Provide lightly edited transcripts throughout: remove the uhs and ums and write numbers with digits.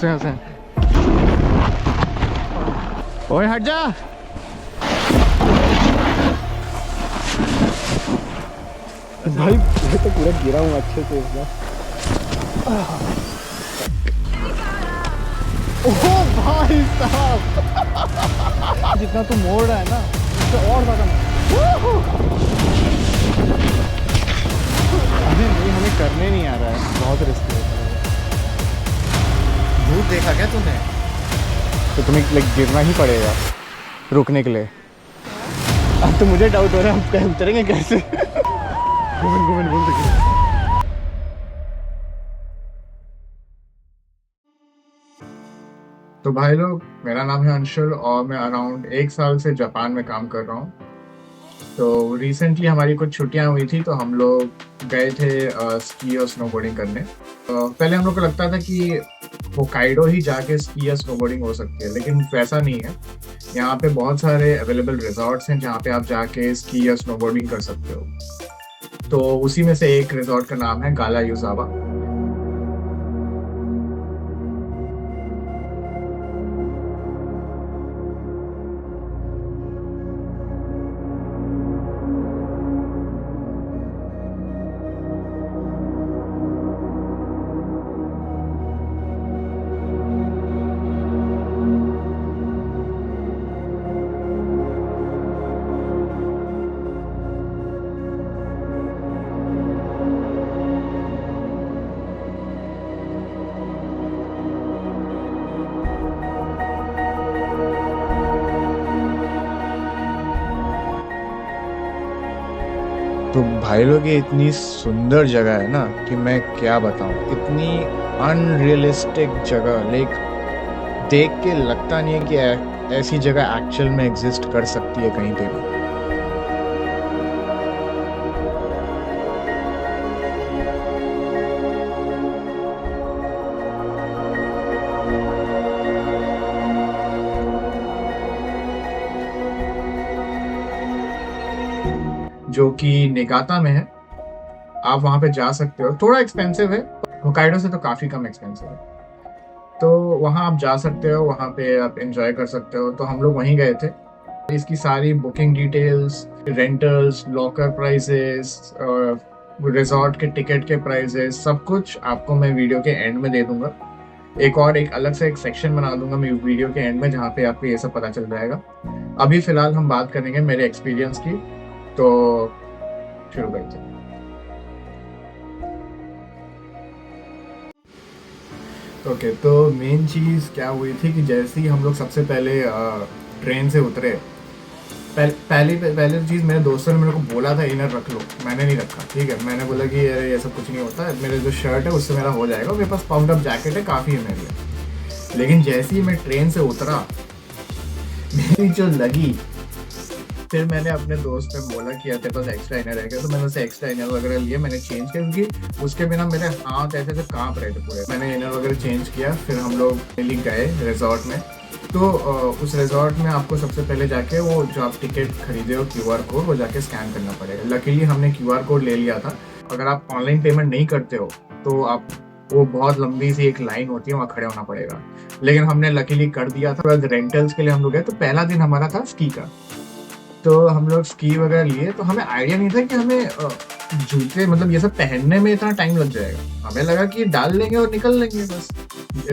हंसे। ओए हट जा। भाई मैं तो पूरा गिरा हूँ अच्छे से इस बार। ओ भाई साहब, जितना तू मोड़ रहा है ना उससे और ज्यादा। अरे नहीं, हमें करने नहीं आ रहा है, बहुत रिस्क है। भूत देखा क्या तूने? तो तुम्हें लाइक गिरना ही पड़ेगा रुकने के लिए। अब तो मुझे डाउट हो रहा है, हम कहीं उतरेंगे कैसे? घूमन घूमन घूम सके। तो भाई लोग, मेरा नाम है अंशुल और मैं अराउंड 1 साल से जापान में काम कर रहा हूँ। तो रिसेंटली हमारी कुछ छुट्टियां हुई थी तो हम लोग गए थे स्की और स्नोबोर्डिंग करने। पहले हम लोग को लगता था कि होकाइडो ही जाके स्की या स्नोबोर्डिंग हो सकती है, लेकिन वैसा नहीं है। यहाँ पे बहुत सारे अवेलेबल रिजॉर्ट्स हैं जहाँ पे आप जाके स्की या स्नोबोर्डिंग कर सकते हो। तो उसी में से एक रिजॉर्ट का नाम है गाला युजावा। तो भाई लोग, ये इतनी सुंदर जगह है ना कि मैं क्या बताऊं। इतनी अनरियलिस्टिक जगह, लाइक देख के लगता नहीं है कि ऐसी जगह एक्चुअल में एग्जिस्ट कर सकती है कहीं पे भी। जो कि निगाता में है। आप वहां पे जा सकते हो, थोड़ा एक्सपेंसिव है, होकाइडो से तो काफी कम एक्सपेंसिव है। तो वहां आप जा सकते हो, वहां पे आप एंजॉय कर सकते हो। तो हम लोग वहीं गए थे। इसकी सारी booking details, rentals, locker prices, resort के टिकट के प्राइसेस, सब कुछ आपको मैं वीडियो के एंड में दे दूंगा। एक अलग से एक सेक्शन बना दूंगा मैं वीडियो के एंड में, जहाँ पे आपको ये सब पता चल जाएगा। अभी फिलहाल हम बात करेंगे मेरे एक्सपीरियंस की। तो शुरू करते हैं। ओके, तो मेन चीज़ क्या हुई थी कि जैसे ही हम लोग सबसे पहले ट्रेन से उतरे, पहले चीज़ मेरे दोस्तों ने मेरे को बोला था इनर रख लो, मैंने नहीं रखा। ठीक है, मैंने बोला कि अरे ये सब कुछ नहीं होता है, मेरे जो शर्ट है उससे मेरा हो जाएगा, मेरे पास पाउंड अप जैकेट है, काफ़ी है मेरे लिए। लेकिन जैसे ही मैं ट्रेन से उतरा, मेरी जो लगी, फिर मैंने अपने दोस्त से बोला कि यार तेरे पास एक्स्ट्रा इनर है क्या? तो मैंने उससे एक्स्ट्रा इनर वगैरह लिए, मैंने चेंज किया, क्योंकि उसके बिना मेरे हाथ ऐसे से कांप रहे थे पूरे। मैंने इनर वगैरह चेंज किया, फिर हम लोग दिल्ली गए रिजॉर्ट में। तो उस रिजॉर्ट में आपको सबसे पहले जाके वो जो आप टिकट खरीदे हो QR कोड, वो जाके स्कैन करना पड़ेगा। लकीली हमने QR कोड ले लिया था। अगर आप ऑनलाइन पेमेंट नहीं करते हो तो आप वो बहुत लंबी सी एक लाइन होती है, वहाँ खड़े होना पड़ेगा। लेकिन हमने लकीली कर दिया था। रेंटल्स के लिए हम लोग गए, तो पहला दिन हमारा था स्की का। तो हम लोग स्की वगैरह लिए, तो हमें आइडिया नहीं था कि हमें जूते मतलब ये सब पहनने में इतना टाइम लग जाएगा। हमें लगा कि डाल लेंगे और निकल लेंगे,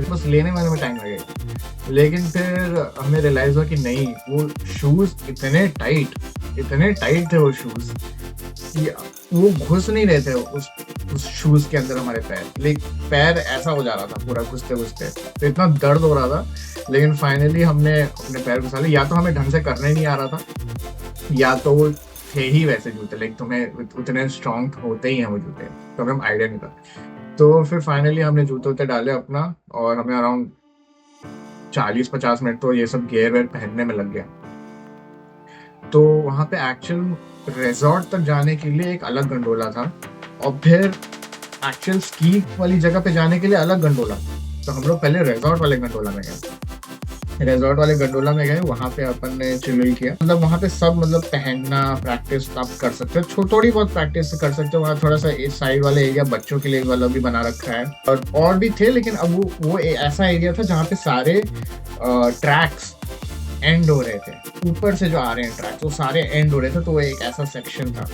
बस लेने वाले में टाइम लगेगा। लेकिन फिर हमें रियलाइज हुआ कि नहीं, वो शूज़ इतने टाइट थे वो शूज़ कि वो घुस नहीं रहे थे उस शूज़ के अंदर हमारे पैर। लेकिन पैर ऐसा हो जा रहा था पूरा घुसते घुसते, तो इतना दर्द हो रहा था। लेकिन फाइनली हमने अपने पैर घुसा लिए। या तो हमें ढंग से करने नहीं आ रहा था, या तो वो थे ही वैसे जूते, लाइक तुम्हें उतने स्ट्रॉन्ग होते ही हैं वो जूते, तो हमें आइडिया नहीं था। तो फिर फाइनली हमने जूते उते डाले अपना, और हमें अराउंड 40-50 मिनट तो ये सब गियर वेयर पहनने में लग गया। तो वहाँ पे एक्चुअल रिजॉर्ट तक जाने के लिए एक अलग गंडोला था, और फिर एक्चुअल स्की वाली जगह पे जाने के लिए अलग गंडोला। तो हम लोग पहले रिजॉर्ट वाले गंडोला में गए। रिजॉर्ट वाले गंडोला में गए, वहाँ पे अपन ने चिल किया। मतलब वहाँ पे सब मतलब पहनना प्रैक्टिस आप कर सकते हो, थोड़ी बहुत प्रैक्टिस कर सकते हो। वहाँ थोड़ा सा इस साइड वाले एरिया बच्चों के लिए वाला भी बना रखा है, और भी थे, लेकिन अब वो ऐसा एरिया था जहाँ पे सारे ट्रैक्स एंड हो रहे थे। ऊपर से जो आ रहे हैं ट्रैक्स वो सारे एंड हो रहे थे, तो वो एक ऐसा सेक्शन था।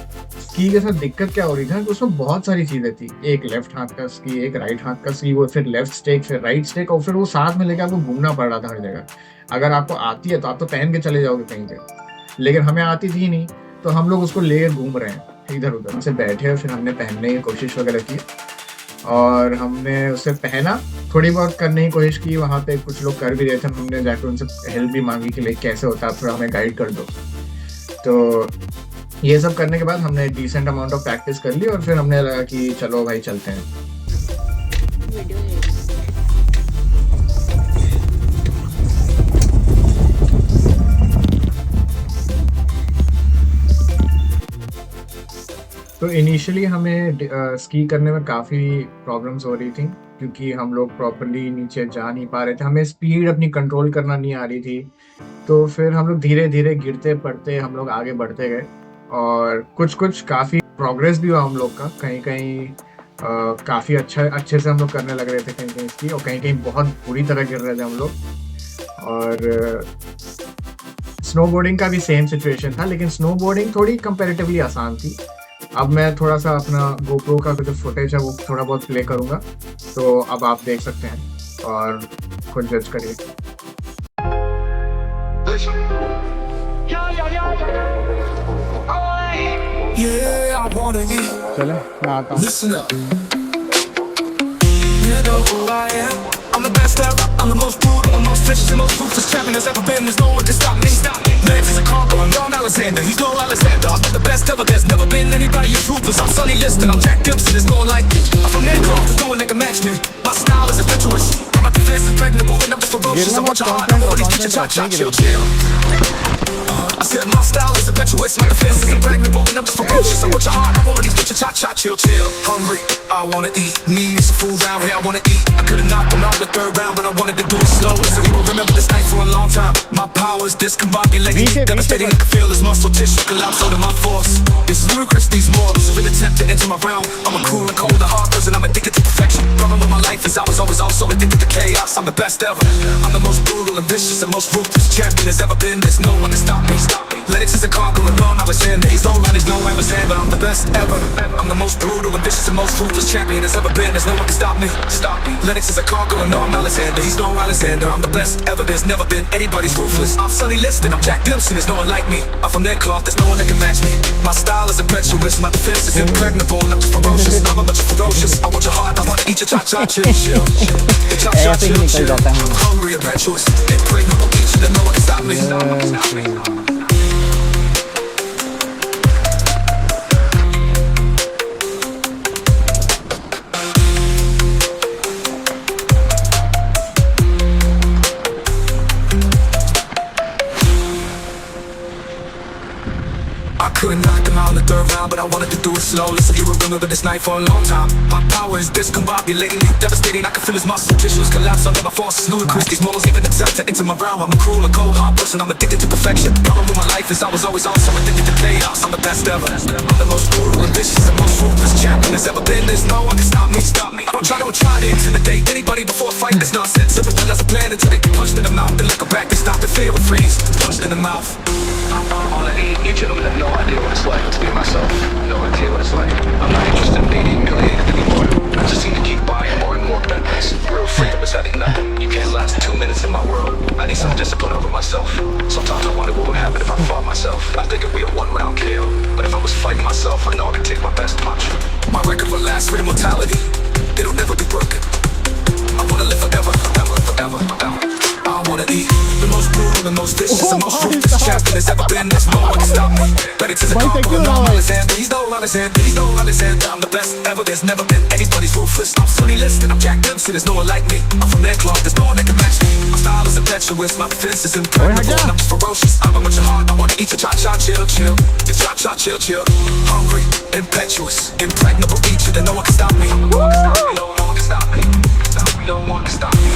स्की के साथ दिक्कत क्या हो रही थी कि उसमें बहुत सारी चीजें थी, एक लेफ्ट हाथ का स्की, एक राइट हाथ का स्की, वो फिर लेफ्ट स्टेक, फिर राइट स्टेक, और फिर वो साथ में लेके आपको घूमना पड़ रहा था हर जगह। अगर आपको आती है तो आप तो पहन के चले जाओगे कहीं पे, लेकिन हमें आती थी नहीं, तो हम लोग उसको ले घूम रहे हैं इधर उधर से बैठे, फिर हमने पहनने की कोशिश वगैरह की, और हमने उसे पहना, थोड़ी बहुत करने की कोशिश की। वहाँ पे कुछ लोग कर भी रहे थे, हमने जाकर उनसे हेल्प भी मांगी कि लाइक कैसे होता है, थोड़ा हमें गाइड कर दो। तो ये सब करने के बाद हमने डिसेंट अमाउंट ऑफ प्रैक्टिस कर ली, और फिर हमने लगा कि चलो भाई चलते हैं। तो इनिशियली हमें स्की करने में काफ़ी प्रॉब्लम्स हो रही थी, क्योंकि हम लोग प्रॉपरली नीचे जा नहीं पा रहे थे, हमें स्पीड अपनी कंट्रोल करना नहीं आ रही थी। तो फिर हम लोग धीरे धीरे गिरते पड़ते हम लोग आगे बढ़ते गए, और कुछ काफ़ी प्रोग्रेस भी हुआ हम लोग का। कहीं कहीं काफ़ी अच्छे से हम लोग करने लग रहे थे कहीं कहीं स्की, और कहीं कहीं बहुत बुरी तरह गिर रहे थे हम लोग। और स्नोबोर्डिंग का भी सेम सिचुएशन था, लेकिन स्नोबोर्डिंग थोड़ी कंपैरेटिवली आसान थी। अब मैं थोड़ा सा अपना गोप्रो का जो फुटेज है वो थोड़ा बहुत प्ले करूँगा, तो अब आप देख सकते हैं और खुद जज करिए। चले मैं आता हूँ। I'm the best ever, I'm the most brutal, the most vicious, the most ruthless champion there's ever been. There's no one can stop me. Legs is a conqueror, John Alexander, he's no Alexander. I'm the best ever, there's never been anybody as ruthless. I'm Sonny Liston, I'm Jack Gibson, there's no one like me. I'm from Netcroft, there's no one that can match me. My style is impetuous, my defense is impregnable, and I'm just ferocious. I want your heart, I want these bitches, cha-cha, chill, chill. I said my style is impetuous, my defense is impregnable, and I'm just ferocious. I want your heart, I want these bitches, cha-cha, chill, chill. Hungry, I wanna eat, me and some food down here, I wanna eat. I could've knocked them out the third round, but I wanted to do it slow, so you will remember this night for a long time. My power is discombobulating, devastating, I can feel this muscle tissue collapse under my force. It's ludicrous, these mortals have been attempting to enter my realm. I'm a cool and cold and hard person, I'm addicted to perfection. Problem with my life is I was always also addicted to chaos. I'm the best ever, I'm the most brutal and vicious and most ruthless champion there's ever been. There's no one to stop me. Lennox is a conqueror, Ron Alexander, he's no man, he's no Alexander. I'm the best ever, I'm the most brutal and vicious and most ruthless champion there's ever been. There's no one can stop me. Lennox is a conqueror, Ron Alexander, he's no Alexander. I'm the best ever, there's never been anybody's ruthless. I'm Sonny Liston, I'm Jack Gibson, there's no one like me. I'm from Netcroft, there's no one that can match me. My style is impetuous, my defense is impregnable, and I'm just ferocious. I'm a bunch of ferocious. I want your heart, I wanna eat your cha-cha, chill, chill. Cha-cha, chill, chill. I'm hungry, impetuous, impregnable, each and no one can stop me. Stop me. I couldn't knock them out in the third round, but I wanted to do it slow. Listen, you will remember this night for a long time. My power is discombobulating, devastating. I can feel his muscle tissues collapse under my force. It's ludicrous, these mortals even attempt to enter my realm. I'm a cruel and cold hard person, I'm addicted to perfection. Problem with my life is I was always also addicted to chaos. I'm the best ever, I'm the most brutal and vicious and most ruthless champion there's ever been. There's no one can stop me. I don't try to intimidate anybody before a fight. There's nonsense. Everyone has a plan until they get punched in the mouth. They look back, they stop, they fear and freeze. Punched in the mouth. All I need, you gentlemen have no idea what it's like to be myself. No idea what it's like. I'm not interested in being humiliated anymore. I just seem to keep buying more and more benefits. Real freedom is having nothing. You can't last 2 minutes in my world. I need some discipline over myself. Sometimes I wonder what would happen if I fought myself. I think it'd be a one-round KO. But if I was fighting myself, I know I could take my best punch. My record will last for immortality. It'll never be broken. I wanna live forever, forever, forever, forever. I wanna eat the most brutal, the most vicious, the most ruthless champion there's ever been. There's no one can stop me. Lennox is a conqueror, Ron Alexander, he's no Alexander, he's no Alexander. I'm the best ever, there's never been anybody's ruthless. I'm Sonny Liston, I'm Jack Gibson, there's no one like me. I'm from Netcroft, there's no one that can match me. My style is impetuous, my defense is impregnable, and I'm just ferocious. I'm a bunch of heart, I wanna eat your cha-cha, chill, chill. Your cha-cha, chill, chill. Hungry, impetuous, impregnable, each and no one can stop me. No one can stop me. No one can stop me.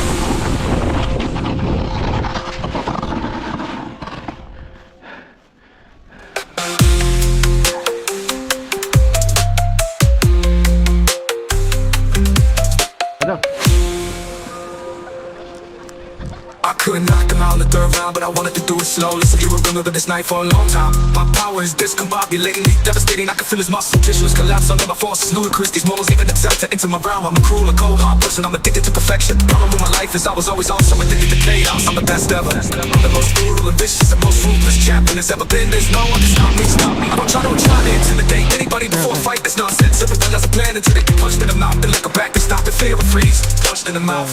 I couldn't knock him out in the third round, but I wanted to do it slow. Listen, you remember this night for a long time. My power is discombobulating, devastating. I can feel his muscle tissues collapse under my forces. Ludicrous, these mortals even attempt to enter my realm. I'm a cruel and cold heart person, I'm addicted to perfection. Problem with my life is I was always awesome, addicted to chaos. I'm the best ever. I'm the most brutal and vicious and most ruthless champion there's ever been. There's no one to stop me, I don't try to intimidate anybody before a fight. That's nonsense. Everything has a plan until they get punched in the mouth. Then look back, they stop and fear and freeze. Punched in the mouth.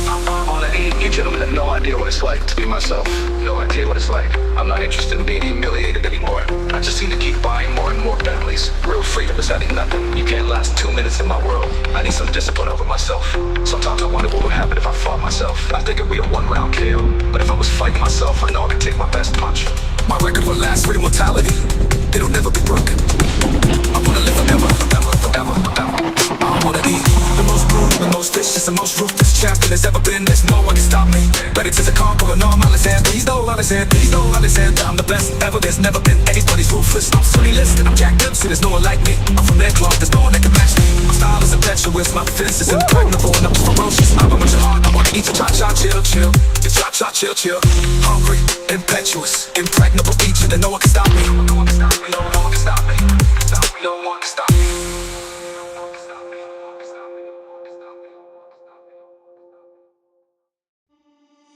I'm on it. You gentlemen have no idea what it's like to be myself. No idea what it's like. I'm not interested in being humiliated anymore. I just seem to keep buying more and more Bentleys. Real freedom is having nothing. You can't last 2 minutes in my world. I need some discipline over myself. Sometimes I wonder what would happen if I fought myself. I think it'd be a one-round KO. But if I was fighting myself, I know I could take my best punch. My record will last with immortality. It'll never be broken. I wanna live forever, forever, forever, forever. I wanna be the most brutal, the most vicious, the most ruthless champion there's ever been. There's no one can stop me. Ready to the conqueror, no I'm Alexander. He's no Alexander, he's no Alexander. I'm the best ever, there's never been anybody's ruthless. I'm fully listed, I'm Jack Dempsey, there's no one like me. I'm from their cloth, there's no one that can match me. My style is impetuous, my defense is impregnable, and I'm ferocious. I'm a bunch of heart, I wanna eat your cha-cha, chill, chill. Your cha-cha, chill, chill. Hungry, impetuous, impregnable, each and no one can stop me. No one can stop me, no one can stop me. No one can stop me.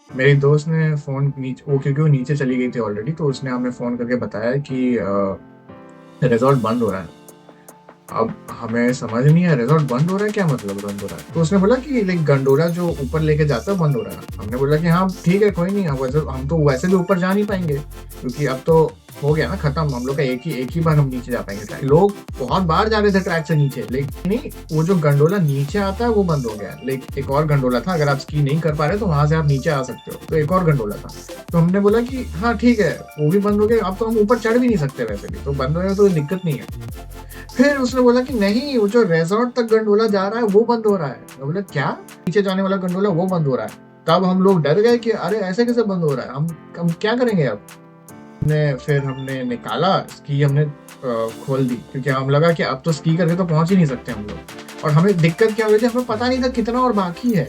मेरी दोस्त ने phone नीचे क्योंकि वो नीचे चली गई थी ऑलरेडी, तो उसने हमें फ़ोन करके बताया कि रिज़ॉर्ट बंद हो रहा है। अब हमें समझ नहीं आया रिज़ॉर्ट बंद हो रहा है, क्या मतलब बंद हो रहा है? तो उसने बोला कि लाइक गंडोला जो ऊपर लेके जाता है बंद हो रहा है। हमने बोला कि हाँ ठीक है, कोई नहीं, हम तो वैसे भी ऊपर जा नहीं पाएंगे क्योंकि अब तो हो गया ना खत्म, हम लोग का एक ही बार हम नीचे जा पाएंगे। लोग बहुत बार जा रहे थे ट्रैक से नीचे, लेकिन नहीं, वो जो गंडोला नीचे आता है वो बंद हो गया। लेकिन एक और गंडोला था, अगर आप स्की नहीं कर पा रहे तो वहां से आप नीचे आ सकते हो, तो एक और गंडोला था। तो हमने बोला कि हाँ ठीक है, वो भी बंद हो गया, अब तो हम ऊपर चढ़ भी नहीं सकते, वैसे भी तो बंद हो गया तो दिक्कत नहीं है। फिर उसने बोला कि नहीं, वो जो रिजॉर्ट तक गंडोला जा रहा है वो बंद हो रहा है। मैं बोला क्या, नीचे जाने वाला गंडोला वो बंद हो रहा है? तब हम लोग डर गए कि अरे ऐसे कैसे बंद हो रहा है, हम क्या करेंगे अब। फिर हमने निकाला स्की, हमने खोल दी क्योंकि हम लगा कि अब तो स्की करके तो पहुंच ही नहीं सकते हम लोग। और हमें दिक्कत क्या हुई थी, हमें पता नहीं था कितना और बाकी है।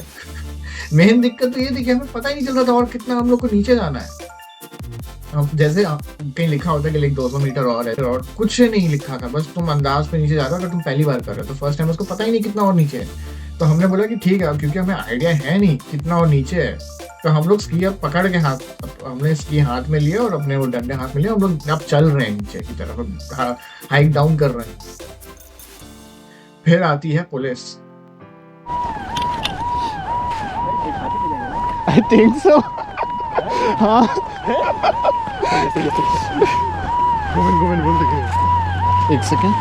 मेन दिक्कत तो ये थी कि हमें पता ही नहीं चल रहा था और कितना हम लोग को नीचे जाना है। जैसे कहीं लिखा होता है कि लाइक 200 मीटर और है, और कुछ नहीं लिखा था, बस तुम अंदाज पे नीचे जा रहे हो अगर तुम पहली बार कर रहे हो। तो फर्स्ट टाइम उसको पता ही नहीं कितना और नीचे है। तो हमने बोला कि ठीक है, क्योंकि हमें आइडिया है नहीं कितना और नीचे है, तो हम लोग स्की अब पकड़ के हमने स्की हाथ में लिया और अपने वो डंडे हाथ में लिया, हम लोग अब चल रहे हैं नीचे की तरफ, हाइक डाउन कर रहे हैं। फिर आती है पुलिस। I think so. हाँ एक सेकेंड।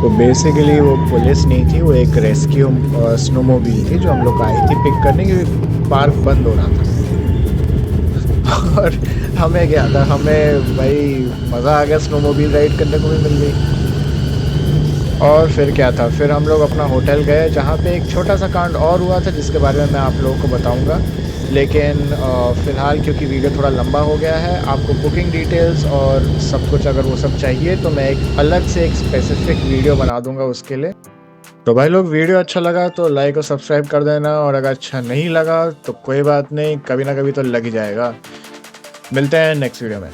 तो बेसिकली वो पुलिस नहीं थी, वो एक रेस्क्यू स्नोमोबिल थी जो हम लोग आई थी पिक करने, क्योंकि पार्क बंद हो रहा था। और हमें क्या था, हमें भाई मज़ा आ गया, स्नोमोबिल राइड करने को भी मिल गई। और फिर क्या था, फिर हम लोग अपना होटल गए जहाँ पे एक छोटा सा कांड और हुआ था जिसके बारे में मैं आप लोगों को बताऊँगा। लेकिन फ़िलहाल क्योंकि वीडियो थोड़ा लंबा हो गया है, आपको बुकिंग डिटेल्स और सब कुछ अगर वो सब चाहिए तो मैं एक अलग से एक स्पेसिफिक वीडियो बना दूंगा उसके लिए। तो भाई लोग, वीडियो अच्छा लगा तो लाइक और सब्सक्राइब कर देना, और अगर अच्छा नहीं लगा तो कोई बात नहीं, कभी ना कभी तो लग ही जाएगा। मिलते हैं नेक्स्ट वीडियो में।